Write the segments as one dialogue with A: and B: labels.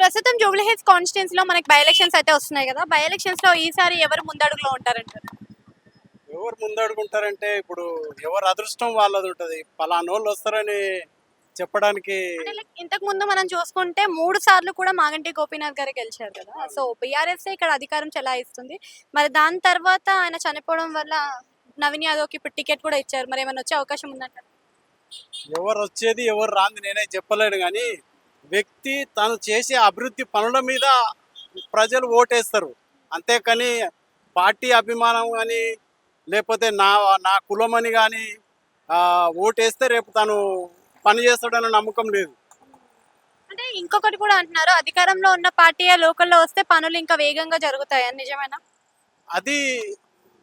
A: ప్రస్తుతం Jubilee hills కాన్స్టిట్యున్సీలో మనకి బై ఎలక్షన్స్ అయితే వస్తున్నాయి కదా. బై ఎలక్షన్స్ లో ఈసారి ఎవరు ముందడుగులో ఉంటారంటారు?
B: ఎవరు ముందడుగుంటారంటే ఇప్పుడు ఎవరు అదృష్టం వాళ్ళది ఉంటుంది. పలానోళ్ళు వస్తారని చెప్పడానికి.
A: అంటే లైక్ ఇంతకు ముందు మనం చూసుకుంటే 3 సార్లు కూడా మాగంటి గోపీనాథ్ గారే గెలిచారు కదా. సో బీఆర్ఎస్ ఇక్కడ అధికారం చెలాయిస్తుంది. మరి దాని తర్వాత ఆయన చనిపోవడం వల్ల నవీన్ యాదవ్కి ఇప్పుడు టికెట్ కూడా ఇచ్చారు. మరి ఏమైనా వచ్చే అవకాశం ఉందంటారా?
B: ఎవరు వచ్చేది ఎవరు రాంది నేనే చెప్పలేను, కానీ వ్యక్తి తను చేసే అభివృద్ధి పనుల మీద ప్రజలు ఓటేస్తారు. అంతేకాని పార్టీ అభిమానం కానీ లేకపోతే నా నా కులమని కానీ ఓటేస్తే రేపు తను పని చేస్తాడన్న నమ్మకం లేదు.
A: అంటే ఇంకొకటి కూడా అంటున్నారు, అధికారంలో ఉన్న పార్టీయే లోకల్లో వస్తే పనులు ఇంకా వేగంగా జరుగుతాయని. నిజమేనా?
B: అది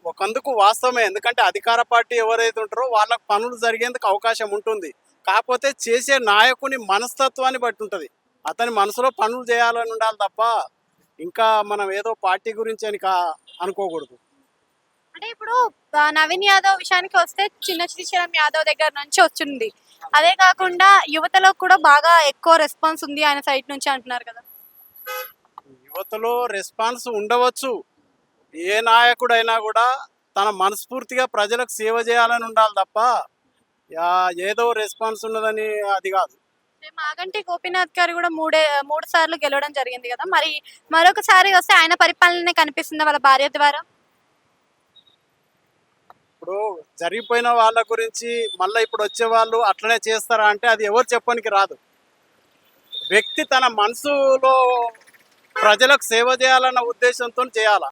B: ఒకందుకు వాస్తవమే. ఎందుకంటే అధికార పార్టీ ఎవరైతే ఉంటారో వాళ్ళకు పనులు జరిగేందుకు అవకాశం ఉంటుంది. కాకపోతే చేసే నాయకుని మనస్తత్వాన్ని బట్టి ఉంటుంది. అతని మనసులో పనులు చేయాలని ఉండాలి తప్ప ఇంకా మనం ఏదో పార్టీ గురించి అని అనుకోకూడదు.
A: అంటే ఇప్పుడు నవీన్ యాదవ్ విషయానికి వస్తే చిన్న శ్రీశైలం యాదవ్ దగ్గర నుంచి వచ్చింది. అదే కాకుండా యువతలో కూడా బాగా ఎక్కువ రెస్పాన్స్ ఉంది ఆయన సైడ్ నుంచి అంటున్నారు కదా.
B: యువతలో రెస్పాన్స్ ఉండవచ్చు. ఏ నాయకుడైనా కూడా తన మనస్ఫూర్తిగా ప్రజలకు సేవ చేయాలని ఉండాలి తప్ప ఏదో రెస్పాన్స్ ఉన్నదని అది కాదు.
A: మాగంటి గోపీనాథ్ గారు కూడా మూడు సార్లు గెలవడం జరిగింది కదా. మరి మరొకసారి వస్తే ఆయన పరిపాలనే కనిపిస్తుంది వాళ్ళ భార్య ద్వారా.
B: ఇప్పుడు జరిగిపోయిన వాళ్ళ గురించి మళ్ళీ ఇప్పుడు వచ్చే వాళ్ళు అట్లనే చేస్తారా అంటే అది ఎవరు చెప్పడానికి రాదు. వ్యక్తి తన మనసులో ప్రజలకు సేవ చేయాలన్న ఉద్దేశంతో చేయాలి.